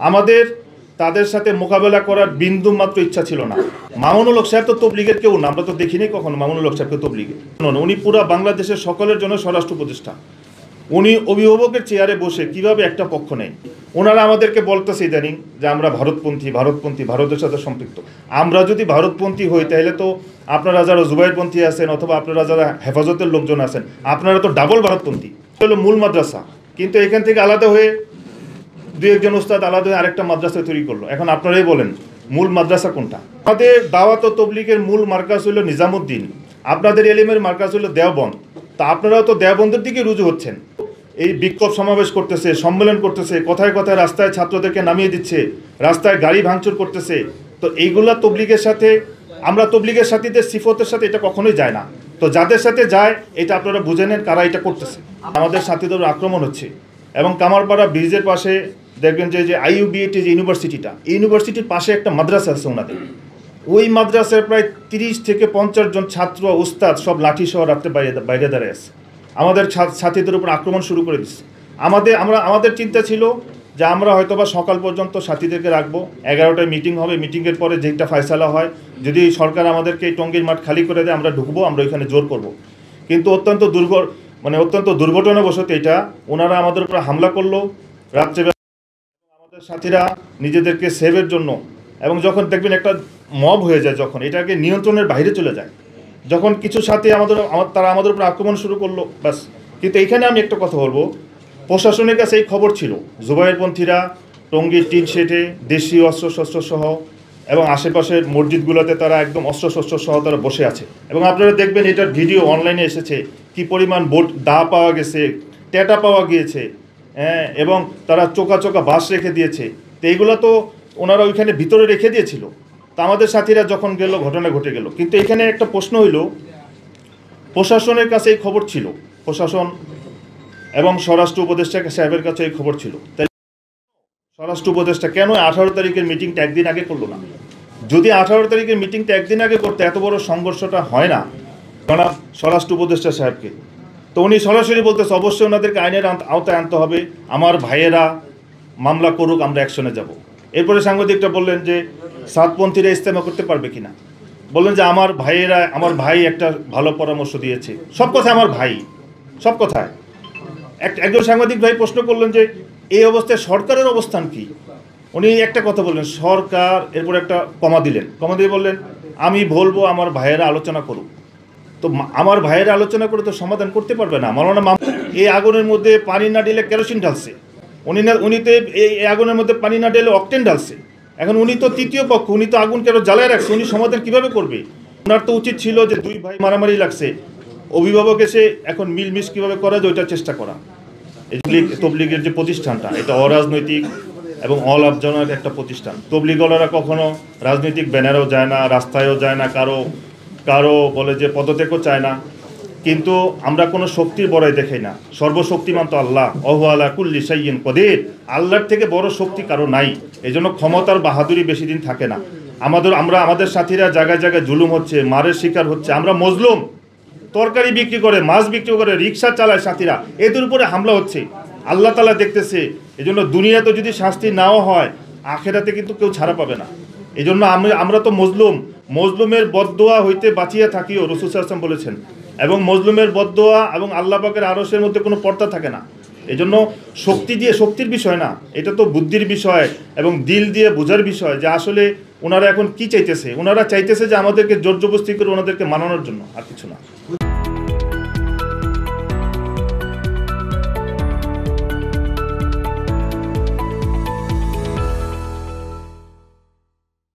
আমাদের তাদের সাথে মোকাবেলা করার বিন্দু মাত্র ইচ্ছা ছিল না। মামুনুল হক সাহেব তো তবলিগের কেউ না, আমরা তো দেখিনি কখনো মামুনুল হক সাহেবকে তবলিগে। উনি পুরো বাংলাদেশের সকলের জন্য স্বরাষ্ট্র উপদেষ্টা। উনি অভিভাবকের চেয়ারে বসে কিভাবে একটা পক্ষ নেই। ওনারা আমাদেরকে বলতেছে ইদানিং যে আমরা ভারতপন্থী, ভারতের সাথে সম্পৃক্ত। আমরা যদি ভারতপন্থী হই তাহলে তো আপনারা যারা জুবাইরপন্থী আছেন অথবা আপনারা যারা হেফাজতের লোকজন আছেন আপনারা তো ডাবল ভারতপন্থী। হলো মূল মাদ্রাসা, কিন্তু এখান থেকে আলাদা হয়ে দুই একজন উস্তাদ আলাদা হয়ে আরেকটা মাদ্রাসা তৈরি করলো। এখন আপনারাই বলেন মূল মাদ্রাসা কোনটা? আমাদের দাওয়াত ও তবলিগের মূল মার্কাজ হলো নিজামুদ্দিন, আপনাদের এলিমের মার্কাজ হলো দেওবন্দ। তা আপনারাও তো দেওবন্দের দিকে রুজু হচ্ছেন। এই বিক্ষোভ সমাবেশ করতেছে, সম্মেলন করতেছে, কথায় কথায় রাস্তায় ছাত্রদেরকে নামিয়ে দিচ্ছে, রাস্তায় গাড়ি ভাঙচুর করতেছে। তো এইগুলা তবলিগের সাথে, আমরা তবলিগের সাথীদের সিফতের সাথে এটা কখনোই যায় না। তো যাদের সাথে যায় এটা আপনারা বুঝে নেন কারা এটা করতেছে। আমাদের সাথীদের আক্রমণ হচ্ছে এবং কামারপাড়া ব্রিজের পাশে দেখবেন যে আইইউবিএটি যে ইউনিভার্সিটিটা, এই ইউনিভার্সিটির পাশে একটা মাদ্রাসা আছে ওনাদের। ওই মাদ্রাসার প্রায় 30 থেকে 50 জন ছাত্র উস্তাদ সব লাঠি সহ রাত্রে বাইরে দাঁড়িয়ে আছে, আমাদের সাথীদের উপর আক্রমণ শুরু করে দিচ্ছে। আমাদের চিন্তা ছিল যে আমরা হয়তোবা সকাল পর্যন্ত সাথীদেরকে রাখবো, 11টায় মিটিং হবে, মিটিংয়ের পরে যেটা ফয়সালা হয়, যদি সরকার আমাদেরকে এই টঙ্গীর মাঠ খালি করে দেয় আমরা ঢুকবো, আমরা ওইখানে জোর করব। কিন্তু অত্যন্ত দুর্ঘটনাবশত এটা ওনারা আমাদের উপর হামলা করলো রাত্রেবেলা। আমাদের সাথীরা নিজেদেরকে সেভের জন্য, এবং যখন দেখবেন একটা মব হয়ে যায়, যখন এটাকে নিয়ন্ত্রণের বাইরে চলে যায়, যখন কিছু সাথী তারা আমাদের উপর আক্রমণ শুরু করলো, ব্যাস। কিন্তু এইখানে আমি একটা কথা বলবো, প্রশাসনের কাছে এই খবর ছিল জুবাইরপন্থীরা টঙ্গীর টিন শেডে দেশীয় অস্ত্রশস্ত্র সহ এবং আশেপাশের মসজিদগুলোতে তারা একদম অস্ত্রশস্ত্র সহ তারা বসে আছে। এবং আপনারা দেখবেন এটার ভিডিও অনলাইনে এসেছে, কি পরিমাণ দা পাওয়া গেছে, ট্যাটা পাওয়া গিয়েছে, হ্যাঁ, এবং তারা চোকা বাঁশ রেখে দিয়েছে। তো এইগুলো তো ওনারা ওইখানে ভিতরে রেখে দিয়েছিল। তা আমাদের সাথীরা যখন গেল ঘটনা ঘটে গেল। কিন্তু এখানে একটা প্রশ্ন হইল, প্রশাসনের কাছে এই খবর ছিল, প্রশাসন এবং স্বরাষ্ট্র উপদেষ্টা সাহেবের কাছে এই খবর ছিল, তাই স্বরাষ্ট্র উপদেষ্টা কেন 18 তারিখের মিটিংটা একদিন আগে করলো না? যদি 18 তারিখের মিটিংটা একদিন আগে করতে এত বড় সংঘর্ষটা হয় না জনাব স্বরাষ্ট্র উপদেষ্টা সাহেবকে। তো উনি সরাসরি বলতেছে অবশ্যই ওনাদেরকে আইনের আওতায় আনতে হবে, আমার ভাইয়েরা মামলা করুক, আমরা অ্যাকশনে যাব। এরপরে সাংবাদিকটা বললেন যে সাতপন্থীরা ইস্তেমা করতে পারবে কিনা, বললেন যে আমার ভাই একটা ভালো পরামর্শ দিয়েছে। সব কথা আমার ভাই, সব কথায়। একজন সাংবাদিক ভাই প্রশ্ন করলেন যে এই অবস্থায় সরকারের অবস্থান কি? উনি একটা কথা বললেন সরকার, এরপর একটা কমা দিয়ে বললেন আমি বলবো আমার ভাইয়েরা আলোচনা করুক। তো আমার ভাইয়েরা আলোচনা করে তো সমাধান করতে পারবে না। মাওলানা এই আগুনের মধ্যে পানি না ঢেলে কেরোসিন ঢালছে, উনি তো এই আগুনের মধ্যে পানি না ঢেলে অকটেন ঢালছে। এখন উনি তো তৃতীয় পক্ষ, উনি তো আগুন কেন জ্বালায় রাখছে, উনি সমাধান কিভাবে করবে? ওনার তো উচিত ছিল যে দুই ভাই মারামারি লাগছে, অভিভাবক এসে এখন মিলমিশ কিভাবে করা যায় ওইটার চেষ্টা করা। তবলিগের যে প্রতিষ্ঠানটা, এটা অরাজনৈতিক এবং অলাভজনক একটা প্রতিষ্ঠান। তবলিগলারা কখনো রাজনৈতিক ব্যানারেও যায় না, রাস্তায়ও যায় না, কারো বলে যে পদত্যাগও চায় না। কিন্তু আমরা কোনো শক্তির বড়াই দেখাই না। সর্বশক্তিমান তো আল্লাহ, ওয়া আলা কুল্লি শাইইন কদির। আল্লাহর থেকে বড় শক্তি কারো নাই। এজন্য ক্ষমতার বাহাদুরি বেশি দিন থাকে না। আমাদের সাথীরা জায়গায় জায়গায় জুলুম হচ্ছে, মারের শিকার হচ্ছে। আমরা মজলুম, তরকারি বিক্রি করে, মাছ বিক্রি করে, রিক্সা চালায় সাথীরা, এদের উপরে হামলা হচ্ছে। আল্লাহ তাআলা দেখতেছে। এজন্য দুনিয়াতে যদি শাস্তি নাও হয়, আখেরাতে কিন্তু কেউ ছাড়া পাবে না। এই জন্য আমরা তো মজলুমের বদদোয়া হইতে বাঁচিয়ে থাকিও, রাসূল সাল্লাল্লাহু আলাইহি ওয়াসাল্লাম বলেছেন। এবং মজলুমের বদদোয়া এবং আল্লাহ পাকের আরশের মধ্যে কোনো পর্দা থাকে না। এই জন্য শক্তির বিষয় না, এটা তো বুদ্ধির বিষয় এবং দিল দিয়ে বোঝার বিষয় যে আসলে ওনারা এখন কি চাইতেছে। ওনারা চাইতেছে যে আমাদেরকে জোর জবরদস্তি করে ওনাদেরকে মানানোর জন্য, আর কিছু না।